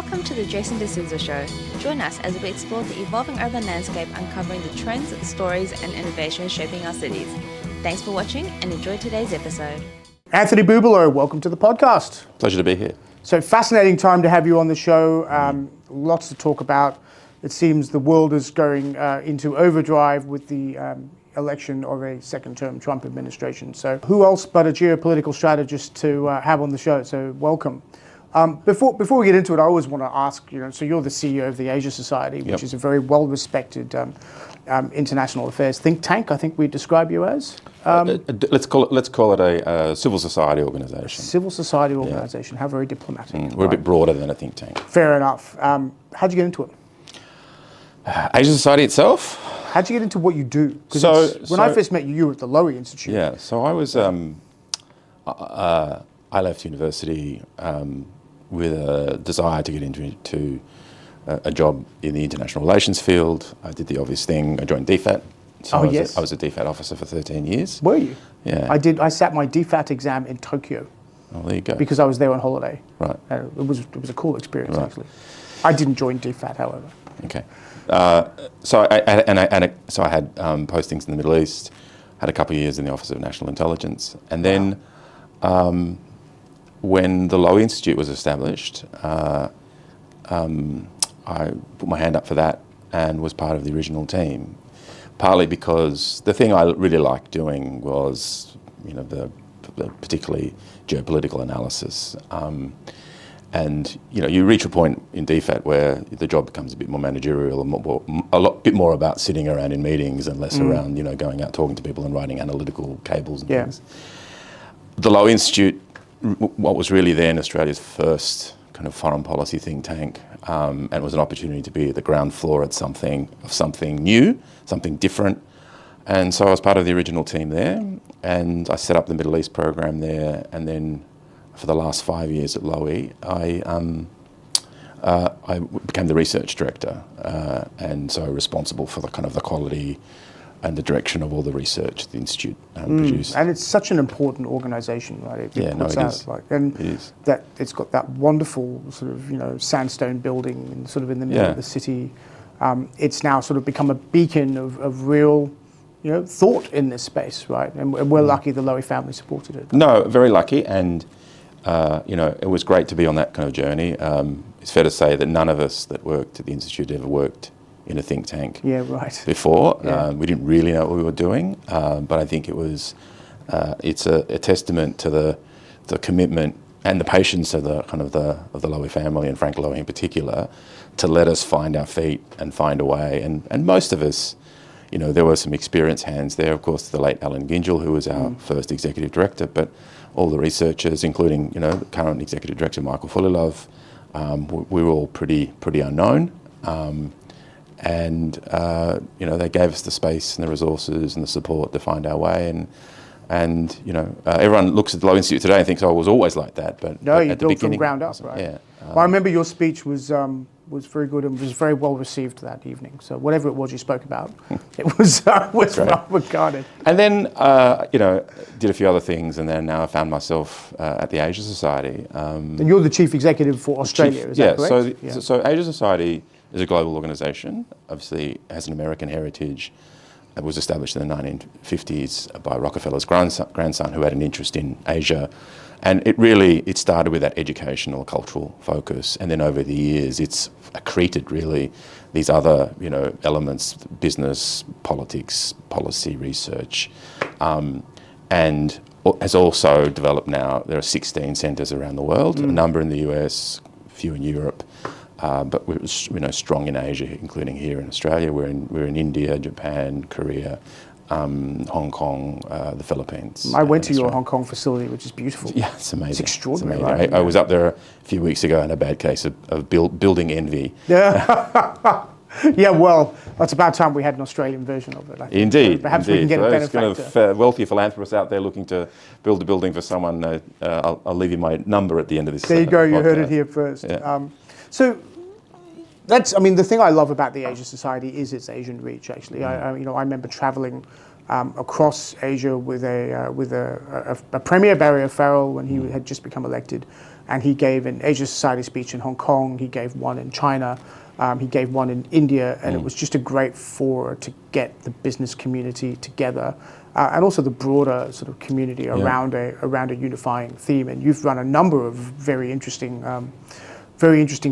Welcome to the Jason D'Souza Show. Join us as we explore the evolving urban landscape, uncovering the trends, stories, and innovations shaping our cities. Thanks for watching and enjoy today's episode. Anthony Bubalo, welcome to the podcast. Pleasure to be here. So fascinating time to have you on the show. Lots to talk about. It seems the world is going into overdrive with the election of a second-term Trump administration. So who else but a geopolitical strategist to have on the show? So welcome. Before we get into it, I always want to ask, so you're the CEO of the Asia Society, which is a very well-respected international affairs think tank, I think we describe you as. Let's call it a civil society organisation. Civil society organisation. How very diplomatic. We're a bit broader than a think tank. Fair enough. How'd you get into it? Asia Society itself? How'd you get into what you do? When I first met you, you were at the Lowy Institute. Yeah, so I was, I left university with a desire to get into a job in the international relations field. I did the obvious thing. I joined DFAT. So I was a DFAT officer for 13 years. Were you? Yeah. I sat my DFAT exam in Tokyo. Oh, there you go. Because I was there on holiday. Right. It was a cool experience, actually. I didn't join DFAT, however. Okay. So I had postings in the Middle East, had a couple of years in the Office of National Intelligence, and then when the Lowy Institute was established, I put my hand up for that and was part of the original team, partly because the thing I really liked doing was, the particularly geopolitical analysis. And you reach a point in DFAT where the job becomes a bit more managerial and a bit more about sitting around in meetings and less around going out talking to people and writing analytical cables and things. The Lowy Institute, what was really then Australia's first kind of foreign policy think tank, and it was an opportunity to be at the ground floor at something new, something different. And so I was part of the original team there, and I set up the Middle East program there, and then for the last 5 years at Lowy, I became the research director, and so responsible for the kind of the quality and the direction of all the research the institute produced. And it's such an important organisation, right? It is. It is. That it's got that wonderful sort of sandstone building sort of in the middle of the city. It's now sort of become a beacon of real thought in this space, right? And we're lucky the Lowy family supported it. No, very lucky, and it was great to be on that kind of journey. It's fair to say that none of us that worked at the Institute ever worked in a think tank before. We didn't really know what we were doing, but I think it's a testament to the commitment and the patience of the Lowy family, and Frank Lowy in particular, to let us find our feet and find a way. And most of us, there were some experienced hands there, of course, the late Alan Gingell, who was our first executive director, but all the researchers, including the current executive director Michael Fulilov, we were all pretty unknown, and they gave us the space and the resources and the support to find our way. And everyone looks at the Lowy Institute today and thinks, "Oh, it was always like that." But no, you at the built beginning, from ground up, right? Yeah. Well, I remember your speech was very good and was very well received that evening. So whatever it was you spoke about, it was well regarded. And then did a few other things, and then I found myself at the Asia Society. And you're the chief executive for Australia, is that correct? So Asia Society is a global organisation. Obviously, has an American heritage. It was established in the 1950s by Rockefeller's grandson, who had an interest in Asia. And it started with that educational, cultural focus, and then over the years, it's accreted really these other, elements: business, politics, policy, research, and has also developed now. There are 16 centres around the world, a number in the US, a few in Europe, but we're strong in Asia, including here in Australia. We're in India, Japan, Korea, Hong Kong, the Philippines. I went to your Hong Kong facility, which is beautiful. Yeah, it's amazing. It's extraordinary, it's amazing. right? I was up there a few weeks ago in a bad case of building envy. Yeah. Yeah, well, that's about time we had an Australian version of it, I think. Indeed. So perhaps we can get a benefactor. Wealthy philanthropists out there looking to build a building for someone, I'll leave you my number at the end of this. There you go, you heard it here first. Yeah. So the thing I love about the Asia Society is its Asian reach, actually. I remember traveling across Asia with a Premier, Barry O'Farrell, when he had just become elected, and he gave an Asia Society speech in Hong Kong, he gave one in China, he gave one in India, and it was just a great forum to get the business community together, and also the broader sort of community around a unifying theme. And you've run a number of very interesting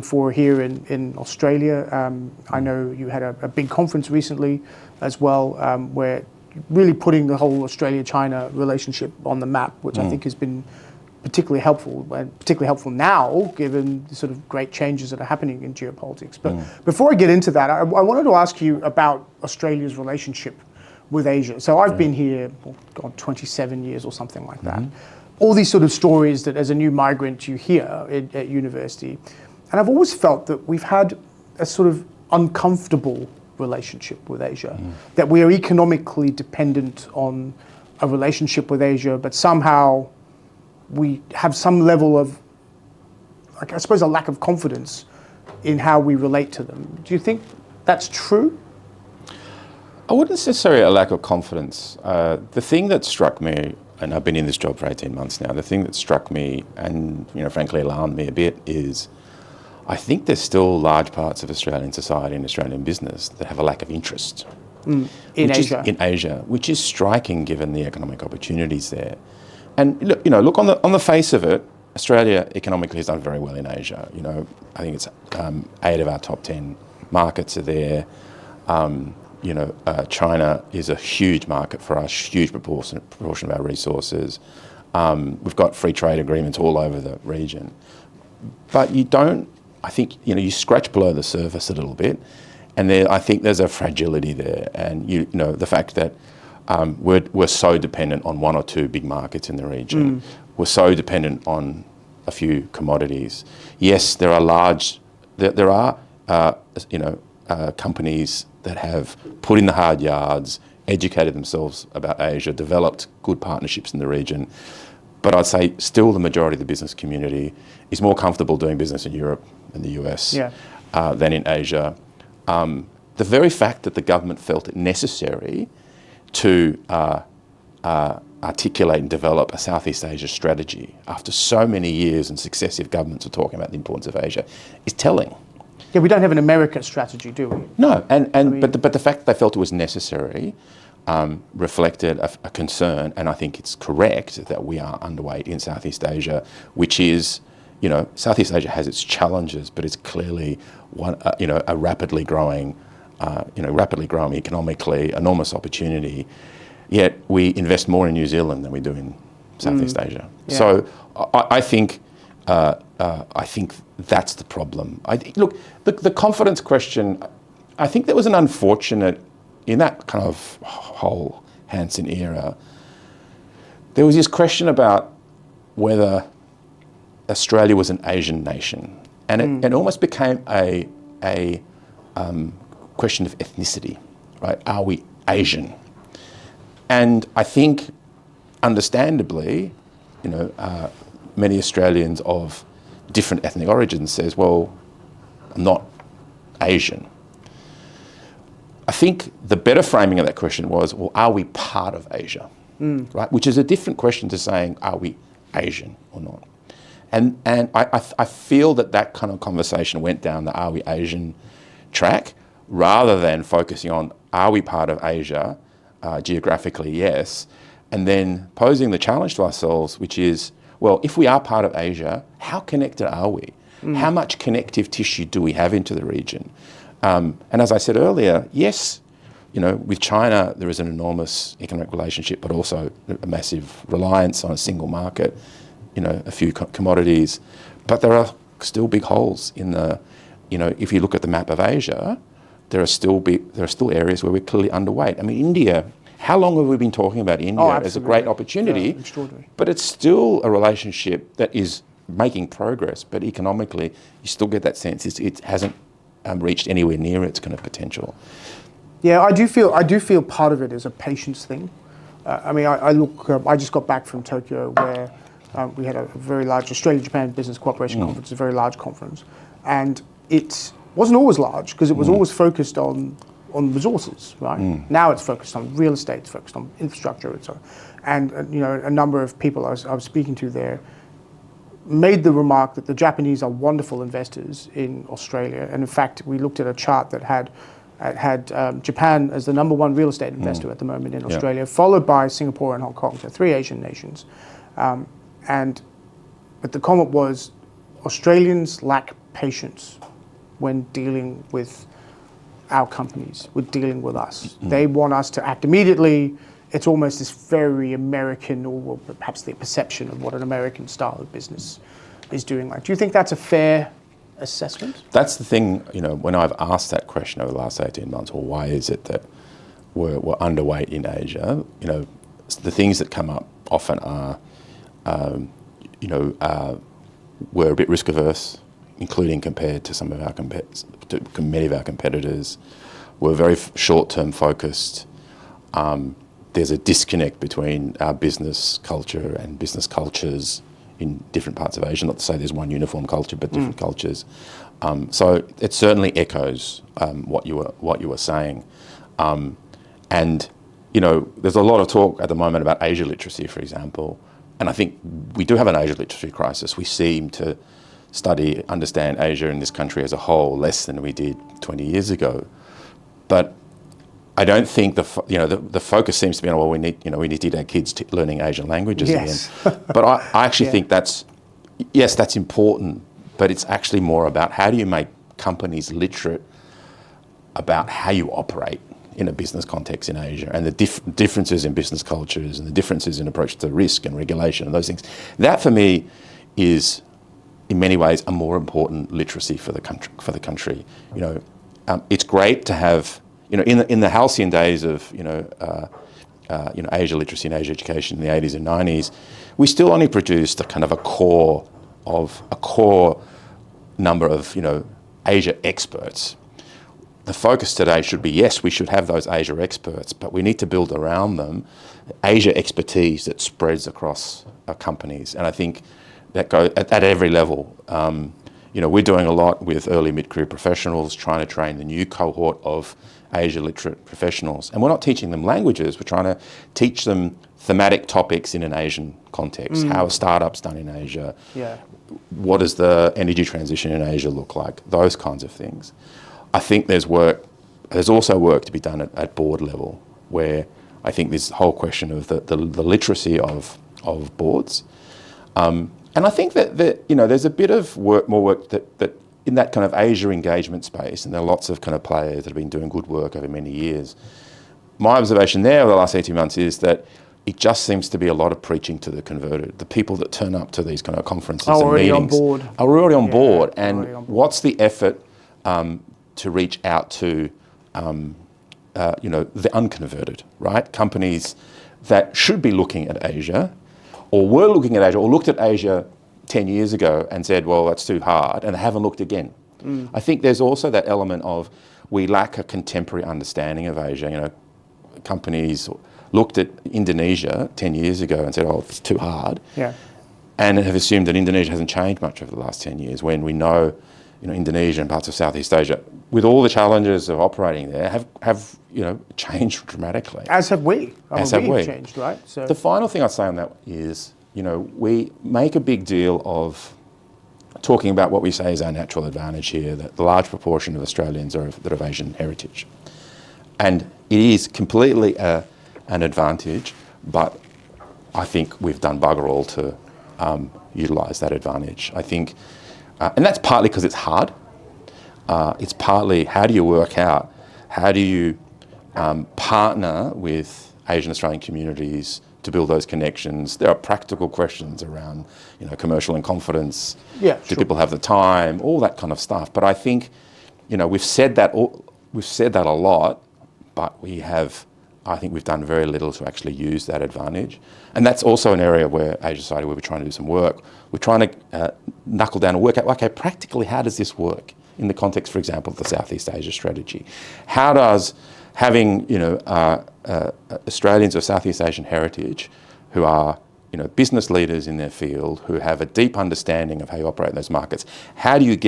fora here in Australia. I know you had a big conference recently as well, where really putting the whole Australia-China relationship on the map, which I think has been particularly helpful, and particularly helpful now, given the sort of great changes that are happening in geopolitics. But before I get into that, I wanted to ask you about Australia's relationship with Asia. So I've been here, 27 years or something like that. All these sort of stories that as a new migrant you hear at university. And I've always felt that we've had a sort of uncomfortable relationship with Asia, that we are economically dependent on a relationship with Asia, but somehow we have some level of, I suppose, a lack of confidence in how we relate to them. Do you think that's true? I wouldn't necessarily a lack of confidence. The thing that struck me, and I've been in this job for 18 months now, the thing that struck me and, frankly alarmed me a bit is I think there's still large parts of Australian society and Australian business that have a lack of interest in Asia, which is striking given the economic opportunities there. And look on the face of it, Australia economically has done very well in Asia. I think it's 8 of our top 10 markets are there. China is a huge market for us, huge proportion of our resources. We've got free trade agreements all over the region. But I think, you scratch below the surface a little bit, and I think there's a fragility there. And, the fact that we're so dependent on 1 or 2 big markets in the region. We're so dependent on a few commodities. Yes, there are companies that have put in the hard yards, educated themselves about Asia, developed good partnerships in the region. But I'd say still the majority of the business community is more comfortable doing business in Europe and the US than in Asia. The very fact that the government felt it necessary to articulate and develop a Southeast Asia strategy after so many years and successive governments are talking about the importance of Asia is telling. Yeah, we don't have an America strategy, do we? No, but the fact that they felt it was necessary reflected a concern, and I think it's correct that we are underweight in Southeast Asia, which is, Southeast Asia has its challenges, but it's clearly a rapidly growing economically, enormous opportunity. Yet we invest more in New Zealand than we do in Southeast Asia. Yeah. So I think that's the problem. Look, the confidence question, I think that was an unfortunate, in that kind of whole Hansen era, there was this question about whether Australia was an Asian nation. And it almost became a question of ethnicity, right? Are we Asian? And I think, understandably, many Australians of different ethnic origins says, well, I'm not Asian. I think the better framing of that question was, well, are we part of Asia, right? Which is a different question to saying, are we Asian or not? And I feel that kind of conversation went down the are we Asian track rather than focusing on are we part of Asia, geographically, yes, and then posing the challenge to ourselves, which is, well, if we are part of Asia, how connected are we? How much connective tissue do we have into the region? And as I said earlier, yes, with China, there is an enormous economic relationship, but also a massive reliance on a single market, a few commodities. But there are still big holes in the, if you look at the map of Asia, there are still areas where we're clearly underweight. I mean, India, how long have we been talking about India as a great opportunity? Yeah, extraordinary. But it's still a relationship that is making progress, but economically, you still get that sense it hasn't reached anywhere near its kind of potential. Yeah, I do feel part of it is a patience thing. I just got back from Tokyo where we had a very large Australia-Japan Business Cooperation Conference, a very large conference. And it wasn't always large because it was always focused on resources, right? Now it's focused on real estate, it's focused on infrastructure, and so on. And a number of people I was speaking to there, made the remark that the Japanese are wonderful investors in Australia. And in fact, we looked at a chart that had Japan as the number one real estate investor at the moment in Australia, followed by Singapore and Hong Kong, so 3 Asian nations. But the comment was, Australians lack patience when dealing with our companies, with dealing with us. They want us to act immediately. It's almost this very American, or perhaps the perception of what an American style of business is doing. Like, do you think that's a fair assessment? That's the thing, when I've asked that question over the last 18 months, well, why is it that we're underweight in Asia? The things that come up often are, we're a bit risk averse, including compared to some of our many of our competitors. We're very short-term focused. There's a disconnect between our business culture and business cultures in different parts of Asia. Not to say there's one uniform culture, but different cultures. So it certainly echoes what you were saying. And there's a lot of talk at the moment about Asia literacy, for example. And I think we do have an Asia literacy crisis. We seem to understand Asia in this country as a whole less than we did 20 years ago. But I don't think the focus seems to be on, well, we need to get our kids learning Asian languages again. But I actually think that's important, but it's actually more about how do you make companies literate about how you operate in a business context in Asia, and the differences in business cultures and the differences in approach to risk and regulation and those things. That for me is, in many ways, a more important literacy for the country. It's great to have, in the halcyon days of Asia literacy and Asia education in the 80s and 90s, we still only produced a kind of a core number of Asia experts. The focus today should be, yes, we should have those Asia experts, but we need to build around them Asia expertise that spreads across our companies. And I think that goes at every level. We're doing a lot with early mid-career professionals, trying to train the new cohort of Asia literate professionals. And we're not teaching them languages, we're trying to teach them thematic topics in an Asian context. How are startups done in Asia? What does the energy transition in Asia look like? Those kinds of things. I think there's also work to be done at board level, where I think this whole question of the literacy of boards. And I think that there's a bit of more work that in that kind of Asia engagement space, and there are lots of kind of players that have been doing good work over many years. My observation there over the last 18 months is that it just seems to be a lot of preaching to the converted. The people that turn up to these kind of conferences and meetings are already on board. And what's the effort to reach out to the unconverted, right? Companies that should be looking at Asia, or were looking at Asia, or looked at Asia 10 years ago and said, well, that's too hard, and they haven't looked again. I think there's also that element of we lack a contemporary understanding of Asia. Companies looked at Indonesia 10 years ago and said, oh, it's too hard, and have assumed that Indonesia hasn't changed much over the last 10 years, when we know Indonesia and parts of Southeast Asia, with all the challenges of operating there, have changed dramatically. As have we. We've changed, right? So the final thing I'd say on that is, we make a big deal of talking about what we say is our natural advantage here, that the large proportion of Australians are of Asian heritage. And it is completely an advantage, but I think we've done bugger all to utilise that advantage. I think, and that's partly because it's hard. It's partly how do you work out, how do you partner with Asian Australian communities to build those connections. There are practical questions around, commercial in confidence. Do people have the time? All that kind of stuff. But I think, we've said that a lot, but I think we've done very little to actually use that advantage. And that's also an area where Asia Society, where we're trying to do some work. We're trying to knuckle down and work out, okay, practically, how does this work in the context, for example, of the Southeast Asia strategy? How does having, Australians of Southeast Asian heritage who are, business leaders in their field, who have a deep understanding of how you operate in those markets, how do you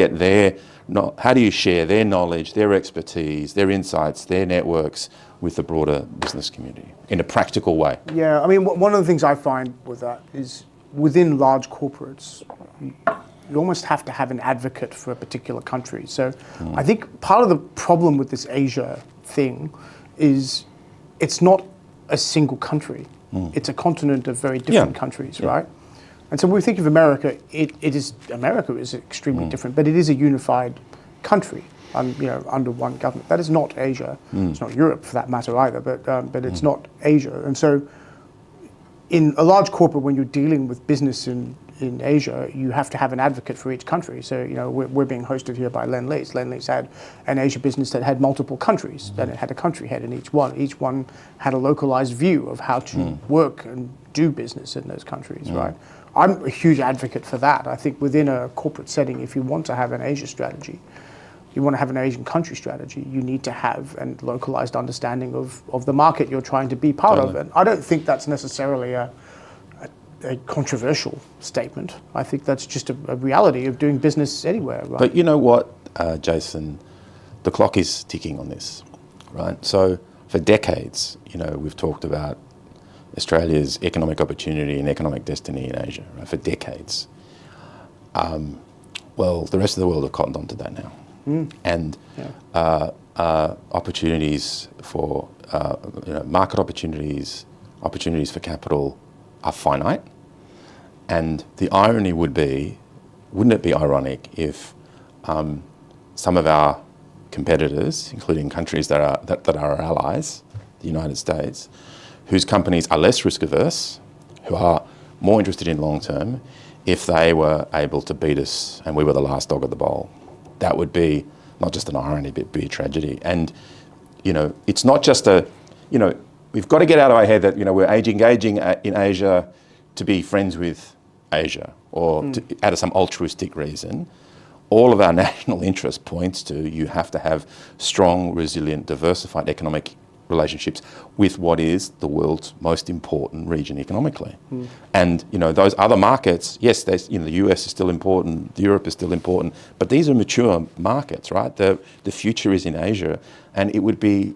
how do you share their knowledge, their expertise, their insights, their networks with the broader business community in a practical way? Yeah, I mean, one of the things I find with that is within large corporates, you almost have to have an advocate for a particular country. So I think part of the problem with this Asia thing is it's not a single country. It's a continent of very different countries, right? And so when we think of America, America is extremely different, but it is a unified country, under one government. That is not Asia. It's not Europe for that matter either, but it's not Asia. And so in a large corporate, when you're dealing with business in Asia, you have to have an advocate for each country. So, we're being hosted here by Lendlease. Lendlease had an Asia business that had multiple countries, and it had a country head in each one. Each one had a localized view of how to work and do business in those countries, right? I'm a huge advocate for that. I think within a corporate setting, if you want to have an Asia strategy, you want to have an Asian country strategy, you need to have a localized understanding of the market you're trying to be part of. And I don't think that's necessarily a controversial statement. I think that's just a reality of doing business anywhere, right? But you know what, Jason, the clock is ticking on this, right? So for decades, we've talked about Australia's economic opportunity and economic destiny in Asia, right, for decades. Well, the rest of the world have cottoned on to that now. And opportunities for, market opportunities for capital are finite. And the irony would be, wouldn't it be ironic if some of our competitors, including countries that are our allies, the United States, whose companies are less risk averse, who are more interested in long term, if they were able to beat us and we were the last dog of the bowl? That would be not just an irony, but be a tragedy. And, it's not just we've got to get out of our head that, we're engaging in Asia to be friends with Asia or out of some altruistic reason. All of our national interest points to you have to have strong, resilient, diversified economic relationships with what is the world's most important region economically. And, those other markets, yes, the US is still important, Europe is still important, but these are mature markets, right? The future is in Asia, and it would be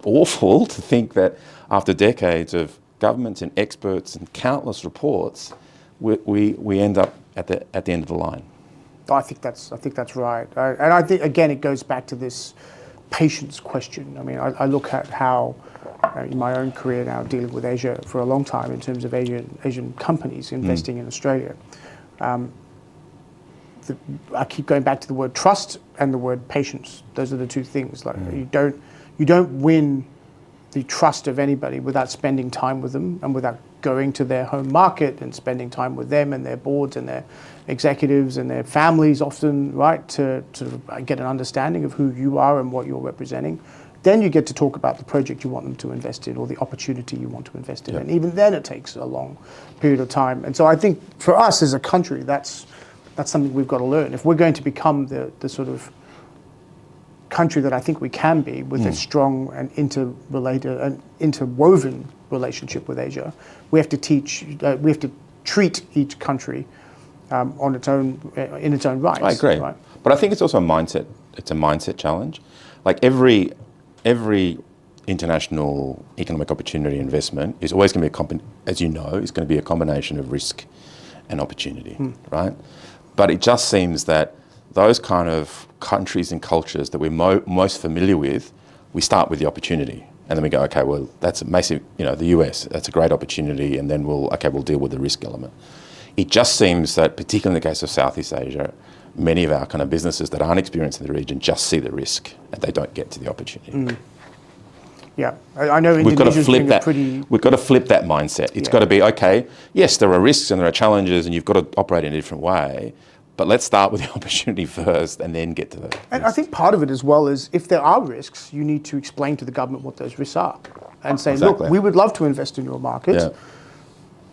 awful to think that after decades of governments and experts and countless reports, we end up at the end of the line. I think that's right. And I think, again, it goes back to this patience question. I mean, I look at how, in my own career now, dealing with Asia for a long time in terms of Asian companies investing in Australia. I keep going back to the word trust and the word patience. Those are the two things. Like you don't win the trust of anybody without spending time with them and without going to their home market and spending time with them and their boards and their executives and their families often, right, to sort of get an understanding of who you are and what you're representing. Then you get to talk about the project you want them to invest in or the opportunity you want to invest in. And even then it takes a long period of time. And so I think for us as a country, that's something we've got to learn. If we're going to become the sort of country that I think we can be with a strong and interrelated and interwoven relationship with Asia, we have to treat each country on its own in its own rights. I agree, right? But I think it's also a mindset. It's a mindset challenge. Like every international economic opportunity investment is always going to be as you know, is going to be a combination of risk and opportunity, right? But it just seems that those kind of countries and cultures that we're most familiar with, we start with the opportunity. And then we go, okay, well, that's a massive, the US, that's a great opportunity. And then we'll deal with the risk element. It just seems that, particularly in the case of Southeast Asia, many of our kind of businesses that aren't experienced in the region just see the risk and they don't get to the opportunity. Yeah, I know Indonesia's doing a pretty... We've got to flip that mindset. It's got to be, okay, yes, there are risks and there are challenges and you've got to operate in a different way, but let's start with the opportunity first and then get to the... And I think part of it as well is if there are risks, you need to explain to the government what those risks are and say, look, we would love to invest in your market,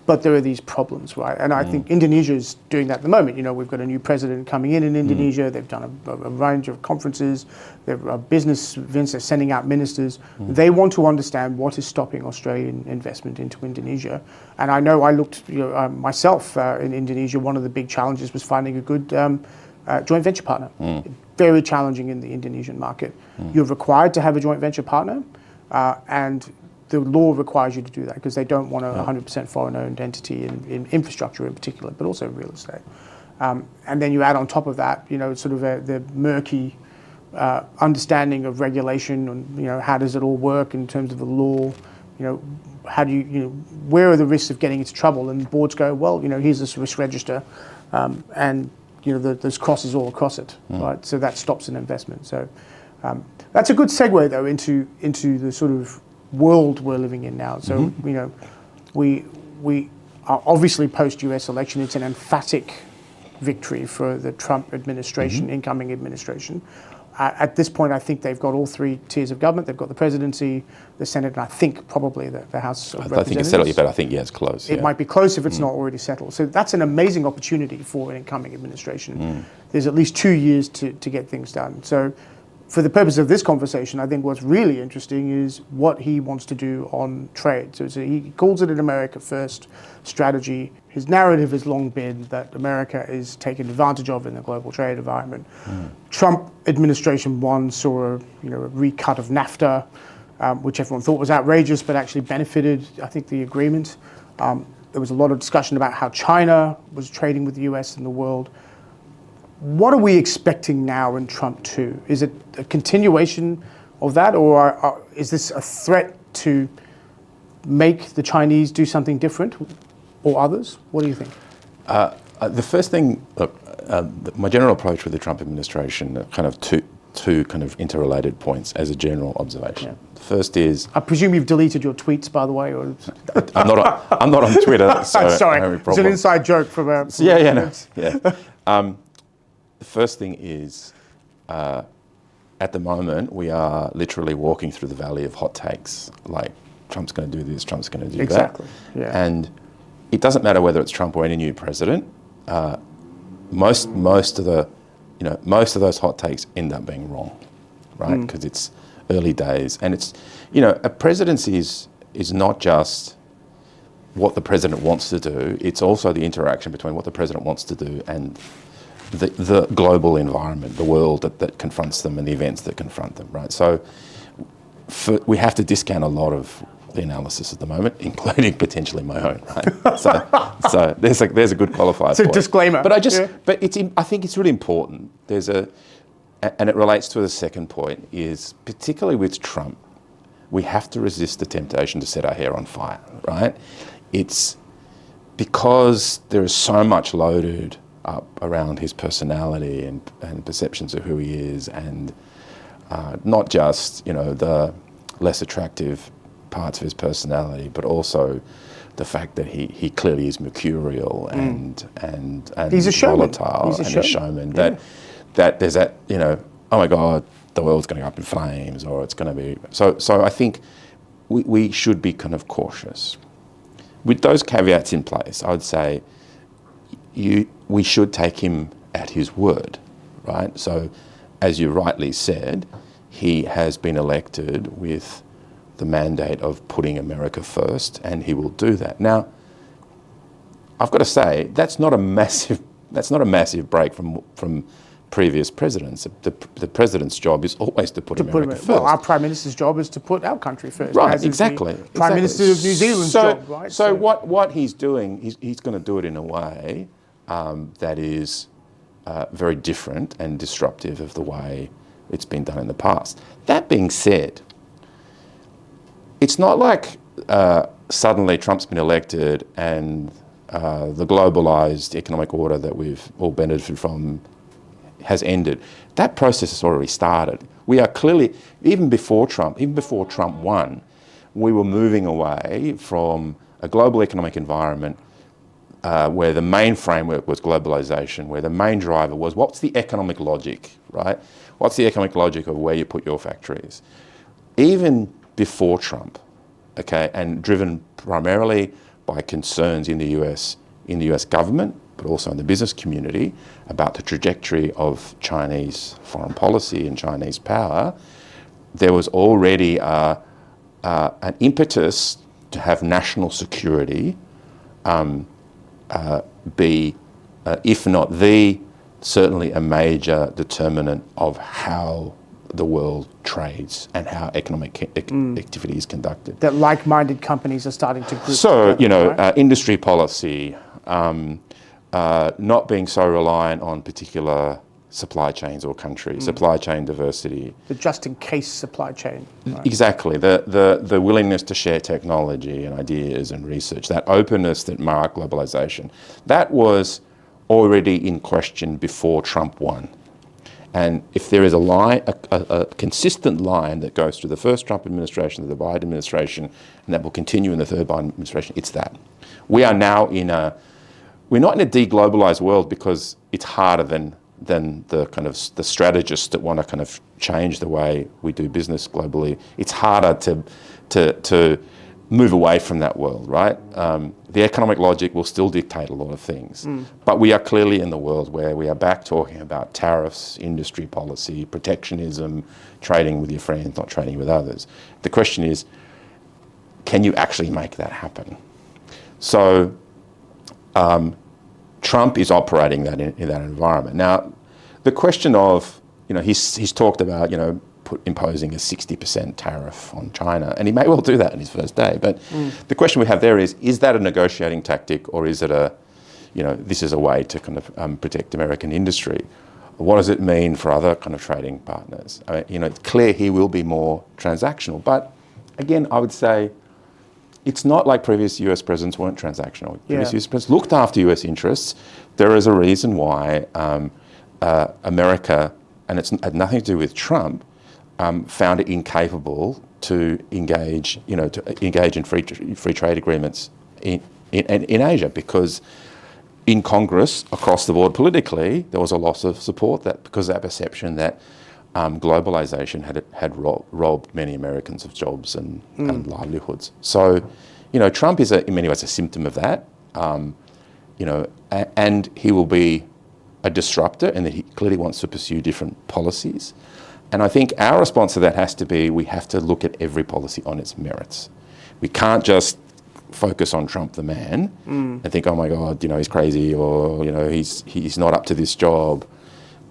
but there are these problems, right? And I think Indonesia is doing that at the moment. We've got a new president coming in Indonesia. They've done a range of conferences. They've business events. They're sending out ministers. They want to understand what is stopping Australian investment into Indonesia. And I know I looked myself in Indonesia. One of the big challenges was finding a good joint venture partner. Very challenging in the Indonesian market. You're required to have a joint venture partner, and the law requires you to do that because they don't want a 100% foreign-owned entity in infrastructure in particular, but also real estate. And then you add on top of that, sort of the murky understanding of regulation and, how does it all work in terms of the law? How do where are the risks of getting into trouble? And boards go, well, here's this risk register, and there's crosses all across it, right? So that stops an investment. So that's a good segue though into the sort of world we're living in now. So we are obviously post-US election. It's an emphatic victory for the Trump administration, incoming administration. At this point, I think they've got all three tiers of government. They've got the presidency, the Senate, and I think probably the House of Representatives. I think it's settled, but I think, it's close. It might be close if it's not already settled. So that's an amazing opportunity for an incoming administration. There's at least 2 years to get things done. So for the purpose of this conversation, I think what's really interesting is what he wants to do on trade. So he calls it an America First strategy. His narrative has long been that America is taken advantage of in the global trade environment. Trump administration one saw a recut of NAFTA, which everyone thought was outrageous, but actually benefited, I think, the agreement. There was a lot of discussion about how China was trading with the US and the world. What are we expecting now in Trump 2? Is it a continuation of that, or is this a threat to make the Chinese do something different, or others? What do you think? The first thing, my general approach with the Trump administration, kind of two kind of interrelated points as a general observation. Yeah. The first is, I presume you've deleted your tweets, by the way, or I'm not on Twitter. So sorry, it's an inside joke from a. The first thing is, at the moment, we are literally walking through the valley of hot takes, like Trump's going to do this, Trump's going to do that. Exactly. Yeah. And it doesn't matter whether it's Trump or any new president. Most of those hot takes end up being wrong, right? Because it's early days, and it's a presidency is not just what the president wants to do. It's also the interaction between what the president wants to do and the global environment, the world that confronts them and the events that confront them, right? So we have to discount a lot of the analysis at the moment, including potentially my own, right? So there's a good qualifier. It's a disclaimer. But I think it's really important. And it relates to the second point, is particularly with Trump, we have to resist the temptation to set our hair on fire, right? It's because there is so much loaded up around his personality and perceptions of who he is, and not just the less attractive parts of his personality, but also the fact that he clearly is mercurial and he's a showman. Volatile and a showman. That there's that oh my God, the world's going to go up in flames, or it's going to be so. I think we should be kind of cautious with those caveats in place. I would say we should take him at his word, right? So, as you rightly said, he has been elected with the mandate of putting America first, and he will do that. Now, I've got to say, that's not a massive break from previous presidents. The president's job is always to put America first. Well, our Prime Minister's job is to put our country first. Right, exactly. Prime Minister of New Zealand's job, right? So what he's doing, he's going to do it in a way that is very different and disruptive of the way it's been done in the past. That being said, it's not like suddenly Trump's been elected and the globalised economic order that we've all benefited from has ended. That process has already started. We are clearly, even before Trump won, we were moving away from a global economic environment where the main framework was globalisation, where the main driver was what's the economic logic, right? What's the economic logic of where you put your factories? Even before Trump, okay, and driven primarily by concerns in the US government, but also in the business community about the trajectory of Chinese foreign policy and Chinese power, there was already an impetus to have national security be, if not certainly a major determinant of how the world trades and how economic activity is conducted. That like-minded companies are starting to group So, together, right? industry policy, not being so reliant on particular supply chains or countries, supply chain diversity. The just-in-case supply chain. Right? Exactly. The willingness to share technology and ideas and research, that openness that marked globalization, that was already in question before Trump won. And if there is a line, a consistent line that goes through the first Trump administration, to the Biden administration, and that will continue in the third Biden administration, it's that. We are now we're not in a deglobalized world because it's harder than the kind of the strategists that want to kind of change the way we do business globally. It's harder to move away from that world, right? The economic logic will still dictate a lot of things. But we are clearly in the world where we are back talking about tariffs, industry policy, protectionism, trading with your friends, not trading with others. The question is, can you actually make that happen? So Trump is operating that in that environment. Now, the question of, he's talked about, imposing a 60% tariff on China, and he may well do that in his first day. But the question we have there is that a negotiating tactic, or is it this is a way to kind of protect American industry? What does it mean for other kind of trading partners? I mean, it's clear he will be more transactional. But again, I would say it's not like previous US presidents weren't transactional. Previous US presidents looked after US interests. There is a reason why America, and it's had nothing to do with Trump, found it incapable to engage in free trade agreements in Asia, because in Congress, across the board politically, there was a loss of support because of that perception that globalization had robbed many Americans of jobs and livelihoods. So, Trump is in many ways a symptom of that, and he will be a disruptor, and that he clearly wants to pursue different policies. And I think our response to that has to be, we have to look at every policy on its merits. We can't just focus on Trump the man and think, oh my God, he's crazy, or he's not up to this job.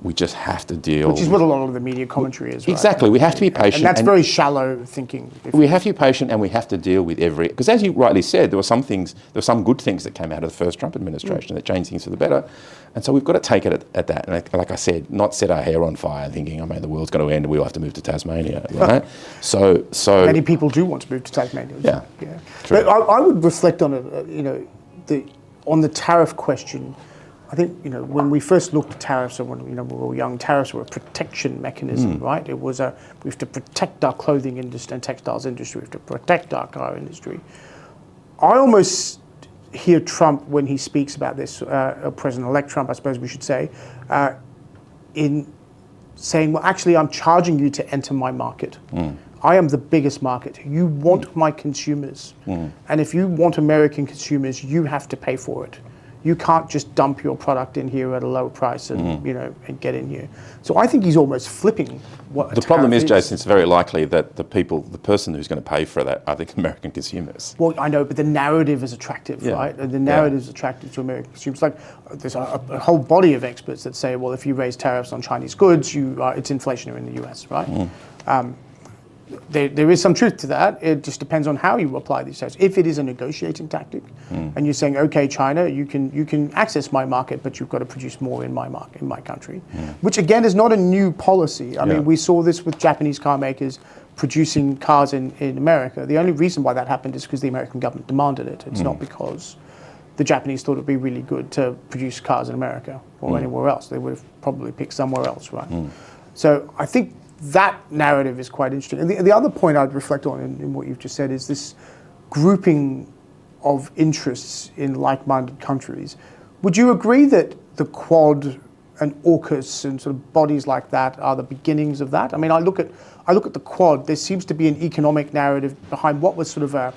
We just have to deal. Which is what a lot of the media commentary is, right? Exactly. We have to be patient. And that's very shallow thinking. We have to be patient, and we have to deal with because as you rightly said, there were some good things that came out of the first Trump administration that changed things for the better. And so we've got to take it at that. And like I said, not set our hair on fire thinking, the world's going to end and we'll have to move to Tasmania, right? So many people do want to move to Tasmania. Yeah. But I would reflect on it, on the tariff question. I think, when we first looked at tariffs, and when we were young, tariffs were a protection mechanism, right? It was we have to protect our clothing industry and textiles industry. We have to protect our car industry. I almost hear Trump, when he speaks about this, President-elect Trump, I suppose we should say, in saying, well, actually, I'm charging you to enter my market. I am the biggest market. You want my consumers. And if you want American consumers, you have to pay for it. You can't just dump your product in here at a low price and and get in here. So I think he's almost flipping what the problem is, Jason, it's very likely that the person who's going to pay for that are the American consumers. Well, I know, but the narrative is attractive, right? And the narrative is attractive to American consumers. Like there's a whole body of experts that say, well, if you raise tariffs on Chinese goods, it's inflationary in the US, right? There is some truth to that. It just depends on how you apply these tariffs. If it is a negotiating tactic, and you're saying, okay, China, you can access my market, but you've got to produce more in my market, in my country, which again is not a new policy. I mean, we saw this with Japanese car makers producing cars in America. The only reason why that happened is because the American government demanded it. It's not because the Japanese thought it would be really good to produce cars in America or anywhere else. They would have probably picked somewhere else, right? So I think that narrative is quite interesting. And the other point I'd reflect on in what you've just said is this grouping of interests in like-minded countries. Would you agree that the Quad and AUKUS and sort of bodies like that are the beginnings of that? I mean, I look at the Quad. There seems to be an economic narrative behind what was sort of a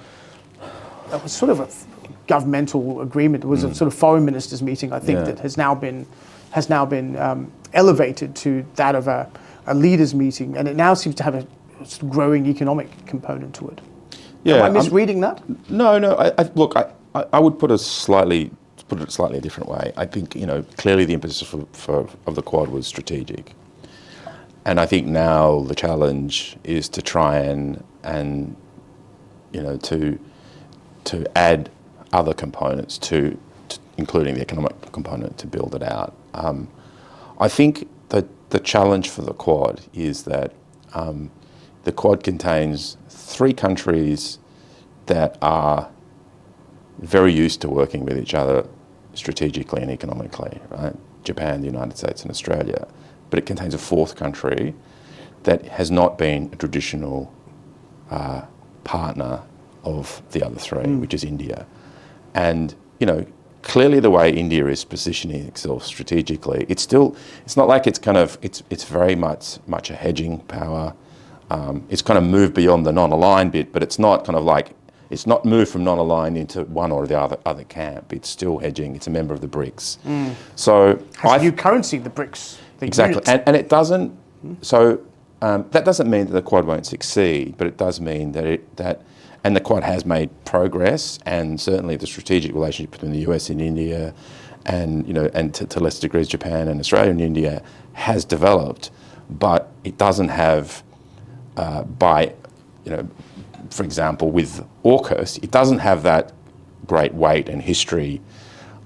governmental agreement. It was a sort of foreign ministers meeting, I think, that has now been elevated to that of a leaders meeting, and it now seems to have a growing economic component to it. Am I misreading that? No. I would put it slightly a different way. I think clearly the impetus of the Quad was strategic, I think now the challenge is to try and to add other components to including the economic component to build it out. I think that the challenge for the Quad is that the Quad contains 3 countries that are very used to working with each other strategically and economically, right? Japan, the United States and Australia. But it contains a 4th country that has not been a traditional partner of the other 3, which is India. And, clearly the way India is positioning itself strategically, it's not like it's very much a hedging power. It's kind of moved beyond the non-aligned bit, but it's not it's not moved from non-aligned into one or the other camp. It's still hedging. It's a member of the BRICS. So has a new currency, the BRICS. Exactly, and it doesn't. So that doesn't mean that the Quad won't succeed, but it does mean that and the Quad has made progress, and certainly the strategic relationship between the US and India, and and to lesser degrees Japan and Australia and India has developed, but it doesn't have for example, with AUKUS, it doesn't have that great weight and history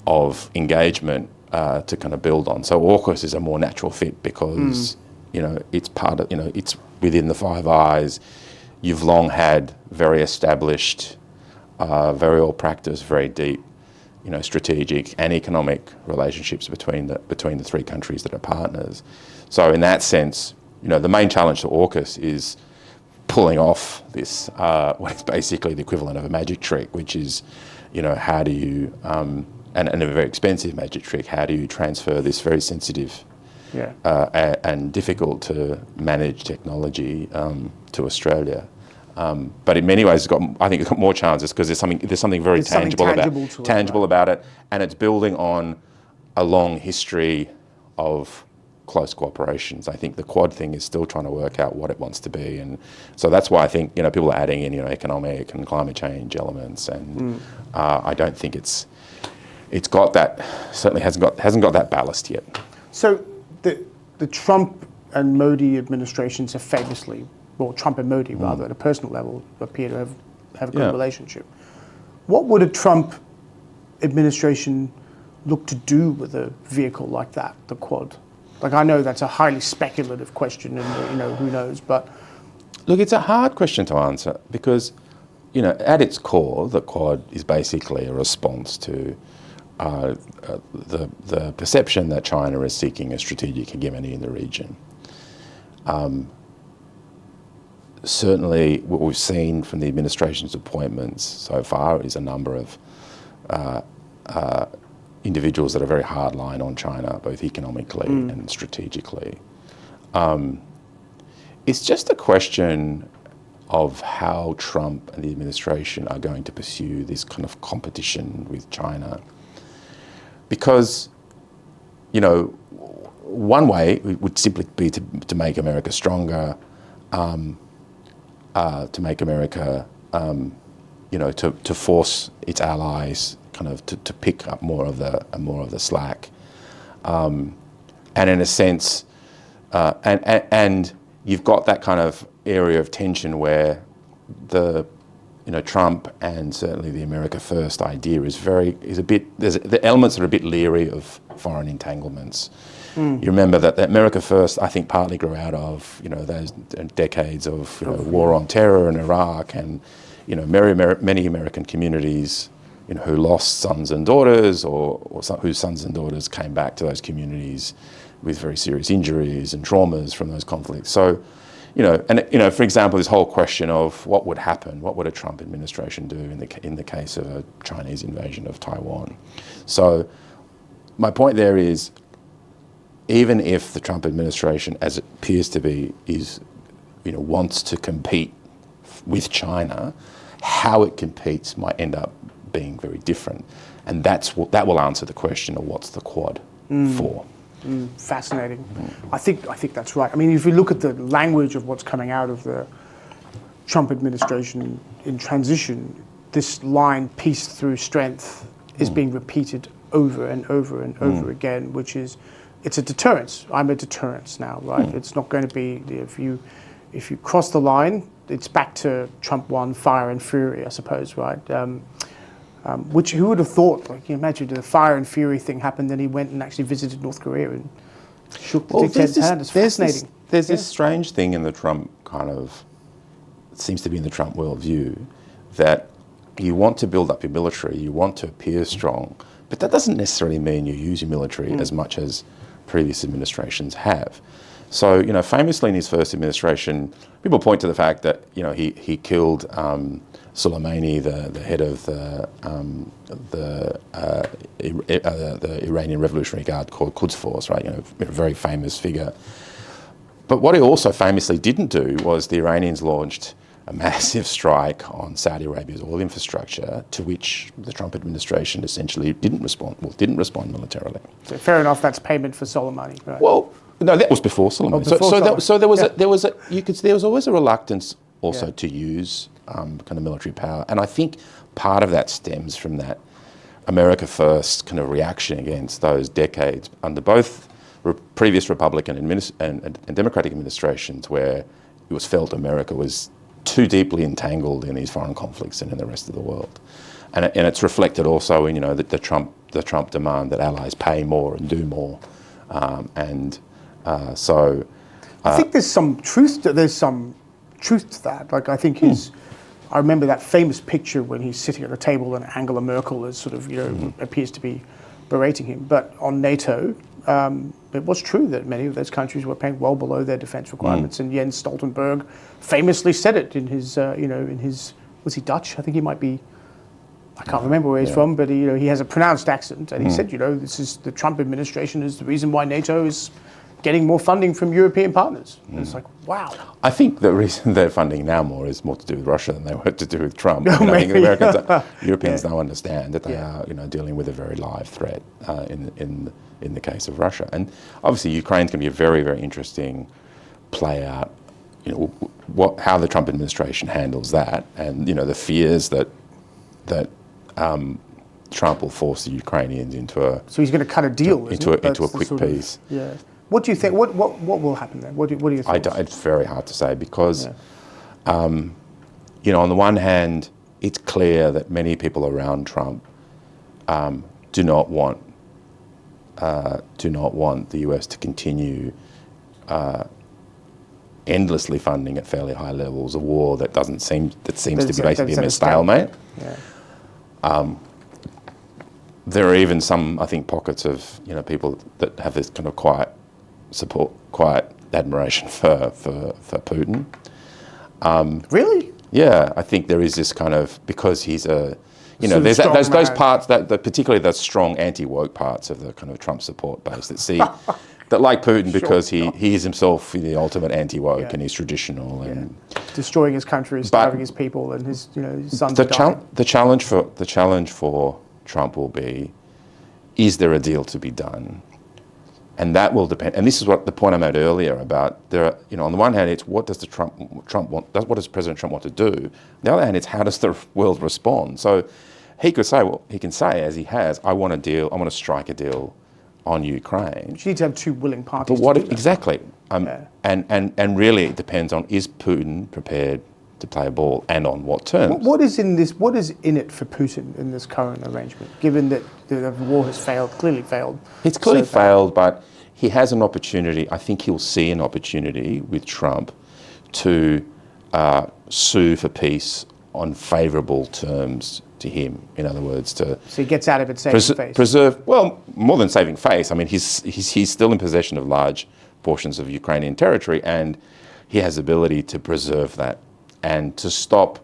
of engagement to kind of build on. So AUKUS is a more natural fit because it's part of it's within the Five Eyes. You've long had very established, very well practiced, very deep, strategic and economic relationships between the 3 countries that are partners. So in that sense, the main challenge to AUKUS is pulling off this, what is basically the equivalent of a magic trick, which is, how do you, and a very expensive magic trick, how do you transfer this very sensitive and difficult to manage technology to Australia? But in many ways, I think it's got more challenges because there's something very tangible about it, and it's building on a long history of close cooperations. I think the Quad thing is still trying to work out what it wants to be, and so that's why I think people are adding in economic and climate change elements, and I don't think it's got that, certainly hasn't got that ballast yet. So the Trump and Modi administrations have famously, well, Trump and Modi rather, at a personal level, appear to have a good relationship. What would a Trump administration look to do with a vehicle like that, the Quad? Like, I know that's a highly speculative question, and who knows, but look, it's a hard question to answer because, at its core, the Quad is basically a response to the perception that China is seeking a strategic hegemony in the region. Certainly, what we've seen from the administration's appointments so far is a number of individuals that are very hardline on China, both economically and strategically. It's just a question of how Trump and the administration are going to pursue this kind of competition with China. Because, one way would simply be to make America stronger, to make America, to force its allies kind of to pick up more of the slack, and in a sense, and you've got that kind of area of tension where Trump and certainly the America First idea is a bit. There's the elements that are a bit leery of foreign entanglements. You remember that America First, I think, partly grew out of those decades of war on terror in Iraq, and many American communities who lost sons and daughters, or whose sons and daughters came back to those communities with very serious injuries and traumas from those conflicts. So, for example, this whole question of what would happen, what would a Trump administration do in the case of a Chinese invasion of Taiwan? So, my point there is, even if the Trump administration, as it appears to be, wants to compete with China, how it competes might end up being very different, and that will answer the question of what's the Quad for. Fascinating. I think that's right. I mean, if you look at the language of what's coming out of the Trump administration in transition, this line, peace through strength, is being repeated over and over and over again, which is it's a deterrence. I'm a deterrence now, right? It's not going to be if you cross the line, it's back to Trump 1, fire and fury, I suppose, right? Which who would have thought? Like, you imagine the fire and fury thing happened, then he went and actually visited North Korea and shook the dictator's hand. It's fascinating. There's this strange thing in the Trump it seems to be in the Trump worldview, that you want to build up your military, you want to appear strong, but that doesn't necessarily mean you use your military as much as previous administrations have. So, famously in his first administration, people point to the fact that, he killed Soleimani, the head of the Iranian Revolutionary Guard called Quds Force, right? A very famous figure. But what he also famously didn't do was the Iranians launched a massive strike on Saudi Arabia's oil infrastructure, to which the Trump administration essentially didn't respond militarily. So fair enough, that's payment for Soleimani, right? Well, no, that was before Soleimani. There was always a reluctance also to use kind of military power, and I think part of that stems from that America First kind of reaction against those decades under both previous Republican and Democratic administrations, where it was felt America was too deeply entangled in these foreign conflicts and in the rest of the world, and it's reflected also in the Trump demand that allies pay more and do more, so I think there's some truth to that. Like, I think I remember that famous picture when he's sitting at a table and Angela Merkel is sort of appears to be berating him. But on NATO, it was true that many of those countries were paying well below their defence requirements, and Jens Stoltenberg famously said it in his, was he Dutch? I think he might be. I can't remember where he's from, but he has a pronounced accent, and he said, this is the Trump administration is the reason why NATO is getting more funding from European partners. And it's like, wow. I think the reason they're funding now more is more to do with Russia than they were to do with Trump. I think Europeans now understand that they are, dealing with a very live threat in the case of Russia. And obviously, Ukraine's going to be a very, very interesting play out. How the Trump administration handles that, and the fears that Trump will force the Ukrainians into a. So he's going to cut a deal into a quick peace. Yeah. What do you think? What will happen there? What do you think? It's very hard to say because, on the one hand, it's clear that many people around Trump do not want the US to continue endlessly funding at fairly high levels a war that seems to be basically a stalemate. Yeah. There are even some, I think, pockets of people that have this kind of quiet admiration for Putin. Really? Yeah, I think there is this kind of, because he's a, there's those parts that particularly the strong anti-woke parts of the kind of Trump support base that see that like Putin because he is himself the ultimate anti-woke and he's traditional and destroying his country, starving his people, and his sons are dying. The challenge for Trump will be: is there a deal to be done? And that will depend. And this is what the point I made earlier about there are, on the one hand, it's what does Trump want? What does President Trump want to do? On the other hand, it's how does the world respond? So he can say, as he has, I want a deal. I want to strike a deal on Ukraine. You need to have two willing parties. But exactly? And really, it depends on, is Putin prepared to play a ball, and on what terms? What is in it for Putin in this current arrangement, given that the war has clearly failed? It's clearly failed, but he has an opportunity. I think he'll see an opportunity with Trump to sue for peace on favourable terms to him. In other words, so he gets out of it saving face. Preserve, well, more than saving face. I mean, he's still in possession of large portions of Ukrainian territory, and he has the ability to preserve that and to stop,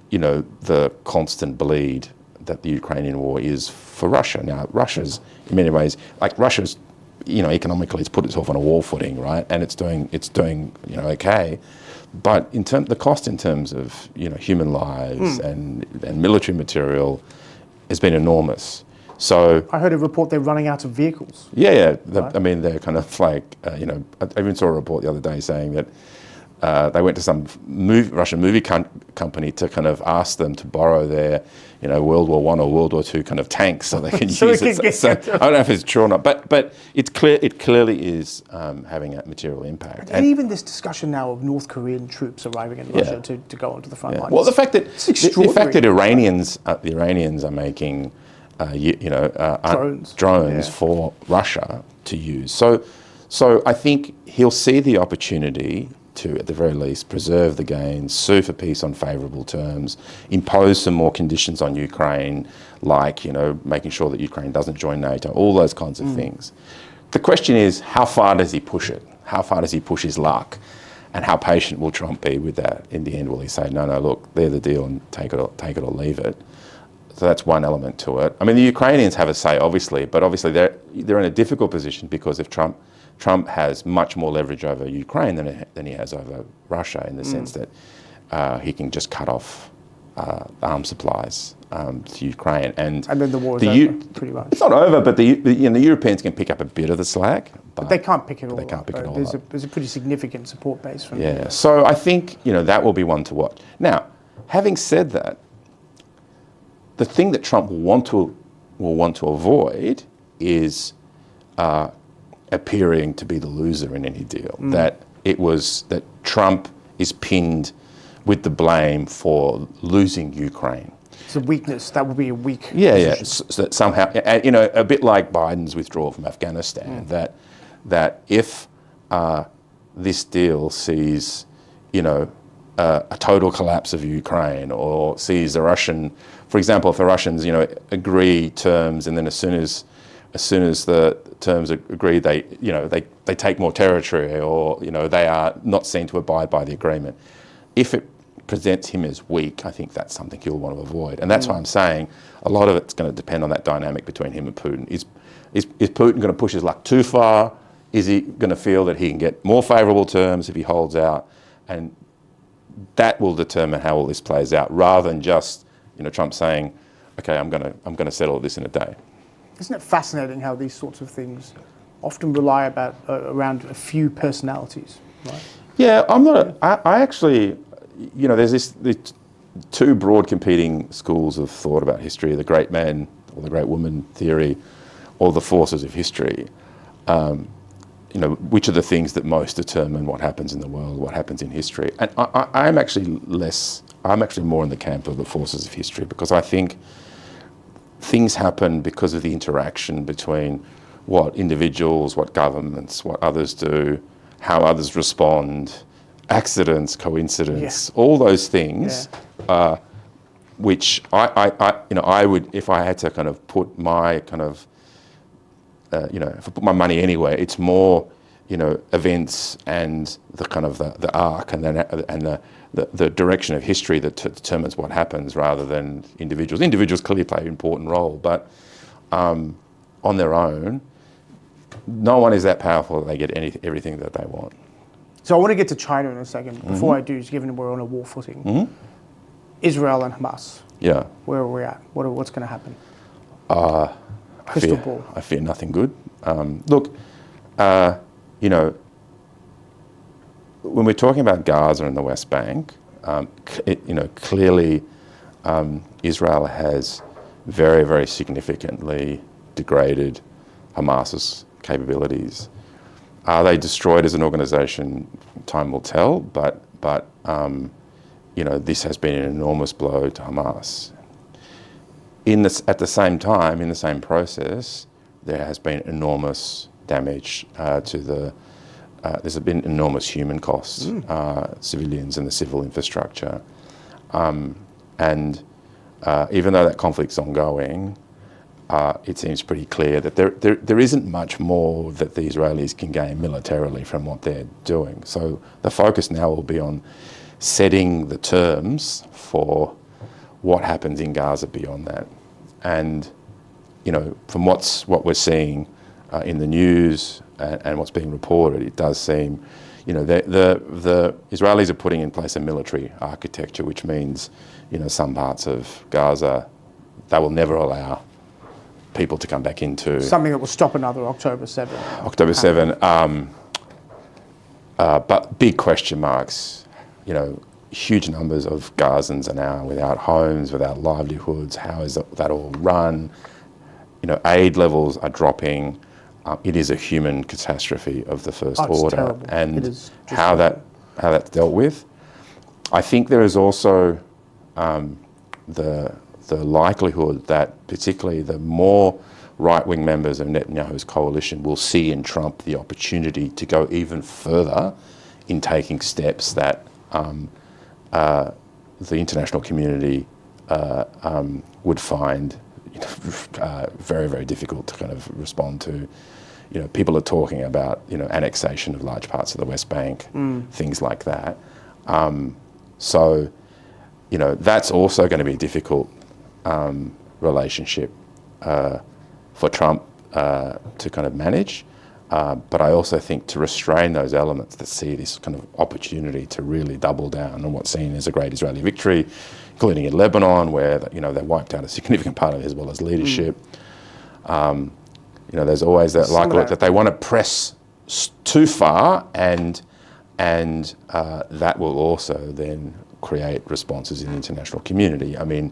the constant bleed that the Ukrainian war is for Russia. Now, Russia's in many ways, economically, it's put itself on a war footing, right? And it's doing, okay. But the cost in terms of, human lives and military material has been enormous. So I heard a report they're running out of vehicles. Yeah. Right. I mean, they're kind of like, I even saw a report the other day saying that they went to some Russian movie company to kind of ask them to borrow their, World War I or World War II kind of tanks so they can use it. So I don't know if it's true or not, but it's clear. It clearly is having a material impact. And even this discussion now of North Korean troops arriving in Russia to go onto the front line. Well, the fact that Iranians are making drones for Russia to use. So I think he'll see the opportunity to, at the very least, preserve the gains, sue for peace on favourable terms, impose some more conditions on Ukraine, like, making sure that Ukraine doesn't join NATO, all those kinds of things. The question is, how far does he push it? How far does he push his luck? And how patient will Trump be with that? In the end, will he say, no, look, they're the deal and take it or leave it? So that's one element to it. I mean, the Ukrainians have a say, obviously, but obviously they're in a difficult position because if Trump has much more leverage over Ukraine than he has over Russia, in the sense that he can just cut off arms supplies to Ukraine, and then the war is over, pretty much. It's not over, but the Europeans can pick up a bit of the slack, but they can't pick it all. There's a pretty significant support base from So I think that will be one to watch. Now, having said that, the thing that Trump will want to avoid is appearing to be the loser in any deal. That Trump is pinned with the blame for losing Ukraine. It's a weakness. That would be a weak position. So that somehow, a bit like Biden's withdrawal from Afghanistan, that if this deal sees, a total collapse of Ukraine, or sees for example, if the Russians, agree terms, and then as soon as the terms are agreed, they take more territory, or they are not seen to abide by the agreement. If it presents him as weak, I think that's something he'll want to avoid, and that's why I'm saying a lot of it's going to depend on that dynamic between him and Putin. Is Putin going to push his luck too far? Is he going to feel that he can get more favourable terms if he holds out? And that will determine how all this plays out, rather than just Trump saying, "Okay, I'm going to settle this in a day." Isn't it fascinating how these sorts of things often rely around a few personalities, right? Yeah, I actually, there's the two broad competing schools of thought about history: the great man or the great woman theory, or the forces of history. Which are the things that most determine what happens in the world, what happens in history? And I'm actually more in the camp of the forces of history, because I think things happen because of the interaction between what individuals, what governments, what others do, how others respond, accidents, coincidence, all those things, which I would, if I had to kind of put my kind of if I put my money anywhere, it's more, events and the kind of the arc and the direction of history that determines what happens, rather than individuals. Individuals clearly play an important role, but on their own, no one is that powerful that they get everything that they want. So I want to get to China in a second. Before I do, given we're on a war footing, Israel and Hamas. Yeah. Where are we at? What's going to happen? Crystal ball. I fear nothing good. Look, when we're talking about Gaza and the West Bank, clearly Israel has very, very significantly degraded Hamas's capabilities. Are they destroyed as an organisation? Time will tell. But this has been an enormous blow to Hamas. At the same time, in the same process, there has been enormous damage there's been enormous human costs, civilians and the civil infrastructure. And even though that conflict's ongoing, it seems pretty clear that there isn't much more that the Israelis can gain militarily from what they're doing. So the focus now will be on setting the terms for what happens in Gaza beyond that. And, from what we're seeing in the news and what's being reported, it does seem, the Israelis are putting in place a military architecture, which means, some parts of Gaza, they will never allow people to come back into. Something that will stop another October 7. October 7. but big question marks, huge numbers of Gazans are now without homes, without livelihoods. How is that all run? Aid levels are dropping. It is a human catastrophe of the first order, terrible. and how that's dealt with. I think there is also the likelihood that particularly the more right-wing members of Netanyahu's coalition will see in Trump the opportunity to go even further in taking steps that the international community would find very, very difficult to kind of respond to. People are talking about, annexation of large parts of the West Bank, things like that. So, that's also going to be a difficult relationship for Trump to kind of manage. But I also think to restrain those elements that see this kind of opportunity to really double down on what's seen as a great Israeli victory, including in Lebanon, where they wiped out a significant part of Hezbollah's leadership. There's always that likelihood that they want to press too far, and that will also then create responses in the international community. I mean,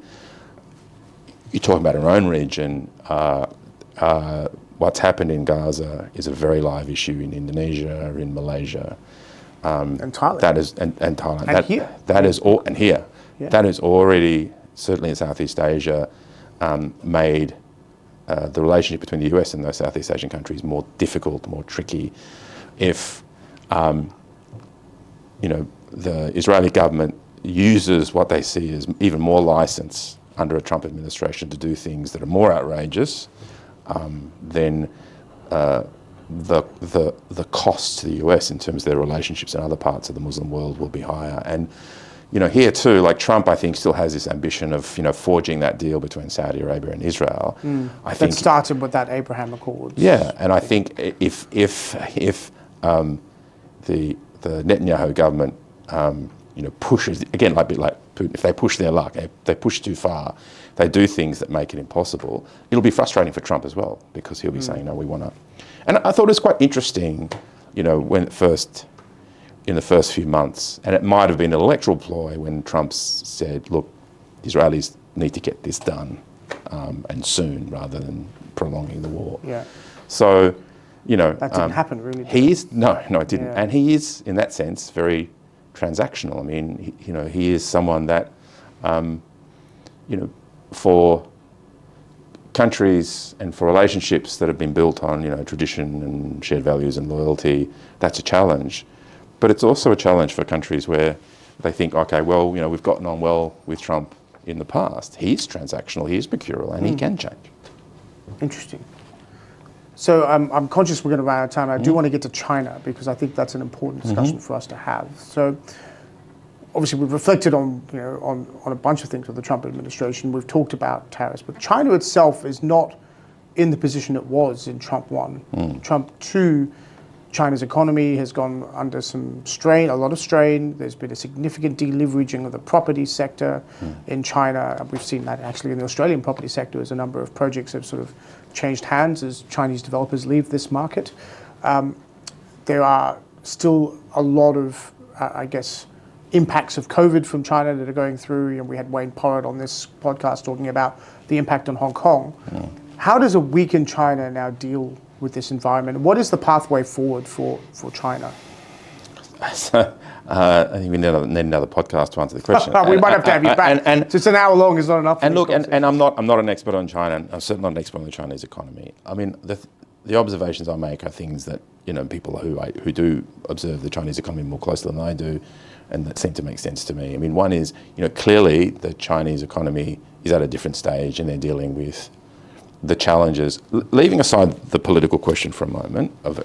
you're talking about our own region. What's happened in Gaza is a very live issue in Indonesia, in Malaysia, and Thailand. That is and Thailand. And here. That is all, and here. Yeah. That is already, certainly in Southeast Asia, made the relationship between the US and those Southeast Asian countries more difficult, more tricky. If the Israeli government uses what they see as even more license under a Trump administration to do things that are more outrageous, then the cost to the US in terms of their relationships in other parts of the Muslim world will be higher. And here too, like Trump, I think still has this ambition of forging that deal between Saudi Arabia and Israel. I think that started with that Abraham Accords. Yeah, and I think if the Netanyahu government pushes again, like Putin, if they push their luck, they push too far, they do things that make it impossible, it'll be frustrating for Trump as well, because he'll be saying, no, we want to. And I thought it was quite interesting, when in the first few months, and it might have been an electoral ploy when Trump said, look, the Israelis need to get this done, and soon, rather than prolonging the war. Yeah. So, that didn't happen, really. No, it didn't. Yeah. And he is, in that sense, very transactional. I mean, he is someone that, for countries and for relationships that have been built on, tradition and shared values and loyalty, that's a challenge. But it's also a challenge for countries where they think, okay, well, we've gotten on well with Trump in the past. He's transactional, he's mercurial, and he can change. Interesting. So I'm conscious we're going to run out of time. I do want to get to China, because I think that's an important discussion for us to have. So obviously we've reflected on a bunch of things with the Trump administration. We've talked about tariffs, but China itself is not in the position it was in Trump 1. Trump 2, China's economy has gone under some strain, a lot of strain. There's been a significant deleveraging of the property sector in China. We've seen that actually in the Australian property sector, as a number of projects have sort of changed hands as Chinese developers leave this market. There are still a lot of, impacts of COVID from China that are going through. We had Wayne Porritt on this podcast talking about the impact on Hong Kong. How does a weakened China now deal with this environment? What is the pathway forward for China? So, I think we need another podcast to answer the question. We might have to have you back. And just an hour long is not enough. And look, and I'm not an expert on China. And I'm certainly not an expert on the Chinese economy. I mean, the observations I make are things that people who do observe the Chinese economy more closely than I do, and that seem to make sense to me. I mean, one is clearly the Chinese economy is at a different stage, and they're dealing with the challenges, leaving aside the political question for a moment of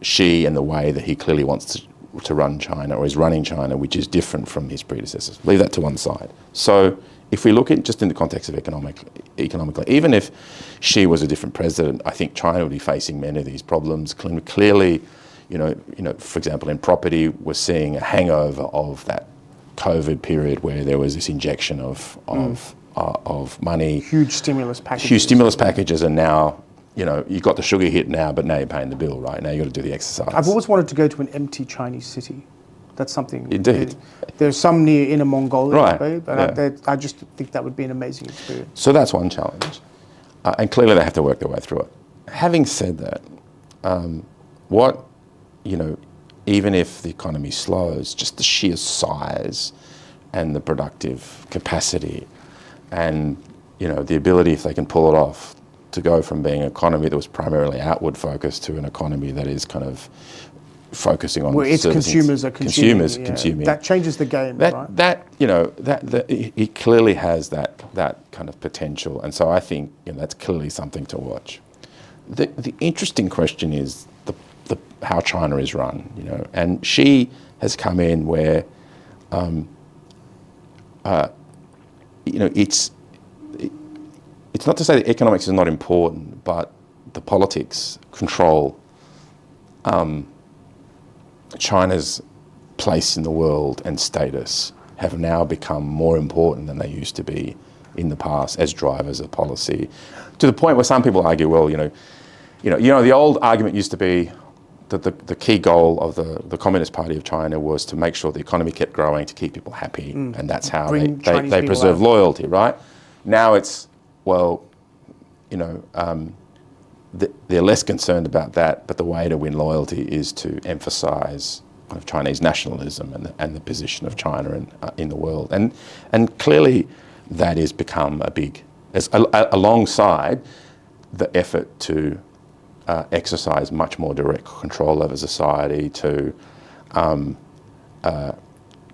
Xi and the way that he clearly wants to run China, or is running China, which is different from his predecessors. Leave that to one side. So if we look at just in the context of economically, even if Xi was a different president, I think China would be facing many of these problems. Clearly, for example, in property, we're seeing a hangover of that COVID period where there was this injection of money. Huge stimulus packages. Huge stimulus packages are now you've got the sugar hit now, but now you're paying the bill, right? Now you've got to do the exercise. I've always wanted to go to an empty Chinese city. That's something. Indeed. There's some near Inner Mongolia, Right, but I just think that would be an amazing experience. So that's one challenge. And clearly they have to work their way through it. Having said that, even if the economy slows, just the sheer size and the productive capacity and, the ability, if they can pull it off, to go from being an economy that was primarily outward focused to an economy that is kind of focusing on where its consumers are consuming. That changes the game, right? It clearly has that kind of potential, and so I think that's clearly something to watch. The interesting question is how China is run, and she has come in where, it's not to say that economics is not important, but the politics control China's place in the world and status have now become more important than they used to be in the past as drivers of policy, to the point where some people argue, well, the old argument used to be that the key goal of the Communist Party of China was to make sure the economy kept growing to keep people happy, and that's how they preserve loyalty, right? Now it's, they're less concerned about that, but the way to win loyalty is to emphasise kind of Chinese nationalism and the position of China in the world, and clearly that has become a big, alongside the effort to exercise much more direct control over society, to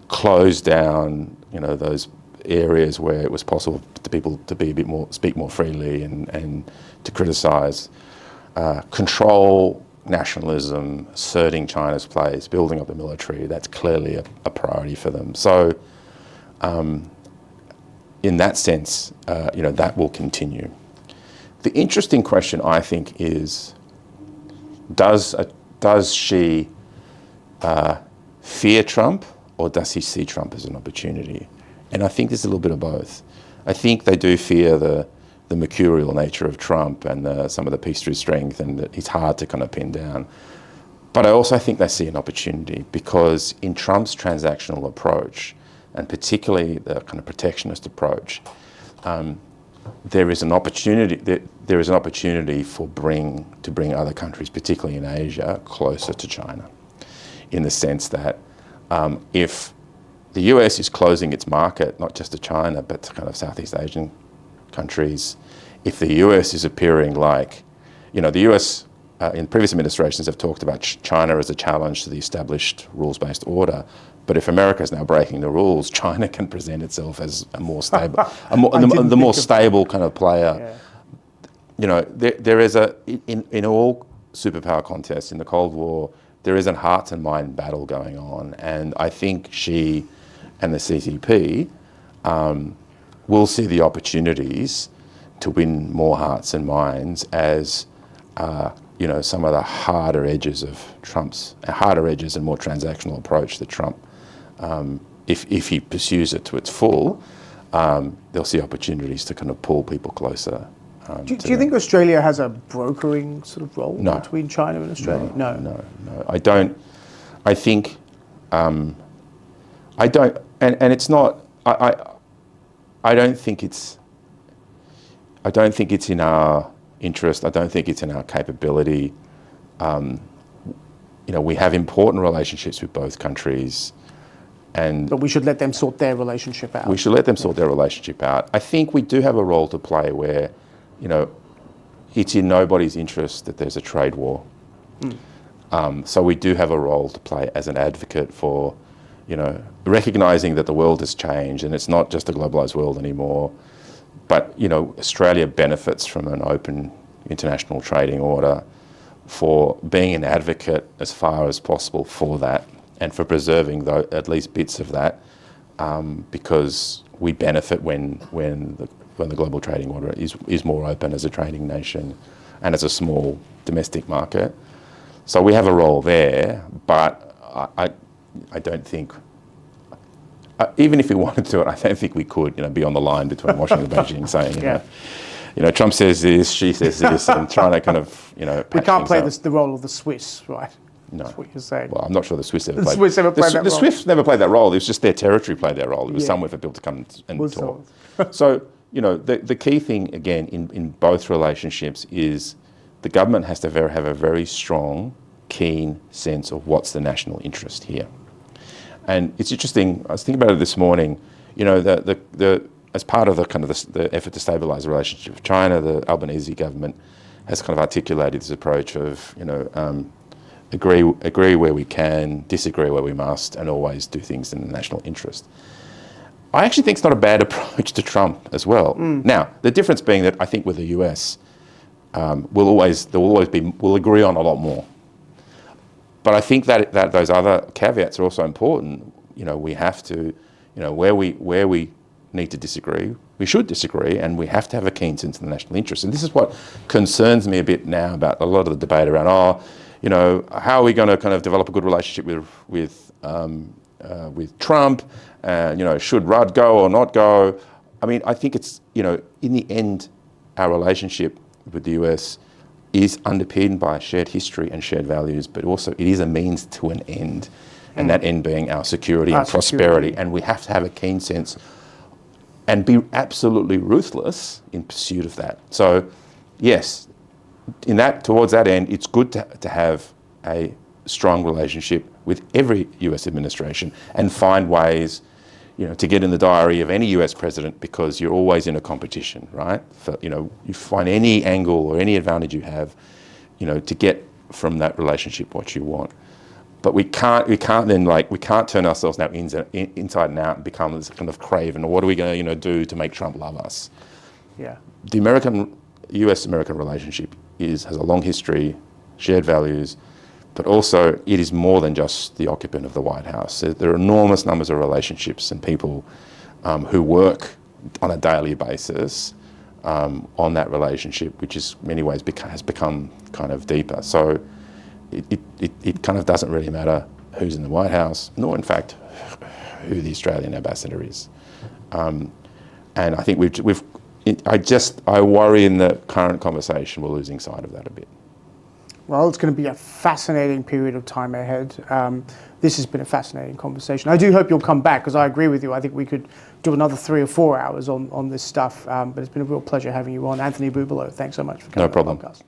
close down those areas where it was possible to people to be a bit more, speak more freely and to criticise, control nationalism, asserting China's place, building up the military. That's clearly a priority for them. So in that sense, that will continue. The interesting question, I think, is does she fear Trump, or does he see Trump as an opportunity? And I think there's a little bit of both. I think they do fear the mercurial nature of Trump and some of the peace through strength, and that he's hard to kind of pin down. But I also think they see an opportunity, because in Trump's transactional approach, and particularly the kind of protectionist approach, there is an opportunity. There is an opportunity to bring other countries, particularly in Asia, closer to China, in the sense that if the US is closing its market, not just to China, but to kind of Southeast Asian countries, if the US is appearing like, the US in previous administrations have talked about China as a challenge to the established rules-based order, but if America is now breaking the rules, China can present itself as a more stable, the more stable kind of player. Yeah. There is in all superpower contests in the Cold War, there is a heart and mind battle going on, and I think she and the CCP will see the opportunities to win more hearts and minds as some of the harder edges and more transactional approach that Trump, if he pursues it to its full, they'll see opportunities to kind of pull people closer. Do you think Australia has a brokering sort of role between China and Australia? No, I don't. I think I don't, and it's not. I don't think it's in our interest. I don't think it's in our capability. We have important relationships with both countries, but we should let them sort their relationship out. We should let them sort their relationship out. I think we do have a role to play where, it's in nobody's interest that there's a trade war. So we do have a role to play as an advocate for, recognising that the world has changed and it's not just a globalised world anymore. But, Australia benefits from an open international trading order, for being an advocate as far as possible for that, and for preserving at least bits of that, because we benefit when the global trading order is more open as a trading nation and as a small domestic market. So we have a role there, but I don't think, even if we wanted to, I don't think we could, be on the line between Washington and Beijing saying, Trump says this, she says this, and trying to kind of, We patch can't play things up. the role of the Swiss, right? No. That's what you're saying. Well, I'm not sure the Swiss ever The played. Swiss never played that The role. Swiss never played that role. It was just their territory played their role. It was Yeah. somewhere for people to come and Was talk. so. So, the key thing, again, in both relationships is the government has to have a very strong, keen sense of what's the national interest here. And it's interesting, I was thinking about it this morning, as part of the effort to stabilise the relationship with China, the Albanese government has kind of articulated this approach of, agree where we can, disagree where we must, and always do things in the national interest. I actually think it's not a bad approach to Trump as well. Now, the difference being that I think with the US, we'll agree on a lot more. But I think that those other caveats are also important. We have to, where we need to disagree, we should disagree, and we have to have a keen sense of the national interest. And this is what concerns me a bit now about a lot of the debate around, how are we going to kind of develop a good relationship with Trump? Should Rudd go or not go? I mean, I think it's, in the end, our relationship with the US is underpinned by shared history and shared values, but also it is a means to an end, and that end being our security and prosperity. And we have to have a keen sense and be absolutely ruthless in pursuit of that. So, yes, towards that end, it's good to have a strong relationship with every US administration and find ways, to get in the diary of any US president, because you're always in a competition, right? You find any angle or any advantage you have, to get from that relationship what you want. But we can't turn ourselves now inside and out and become this kind of craven, or what are we going to, do to make Trump love us? Yeah. The US-American relationship has a long history, shared values, but also it is more than just the occupant of the White House. There are enormous numbers of relationships and people who work on a daily basis on that relationship, which is in many ways has become kind of deeper. So it kind of doesn't really matter who's in the White House, nor in fact who the Australian ambassador is. And I think I worry in the current conversation we're losing sight of that a bit. Well, it's going to be a fascinating period of time ahead. This has been a fascinating conversation. I do hope you'll come back, because I agree with you. I think we could do another 3 or 4 hours on this stuff. But it's been a real pleasure having you on. Anthony Bubalo, thanks so much for coming on the podcast.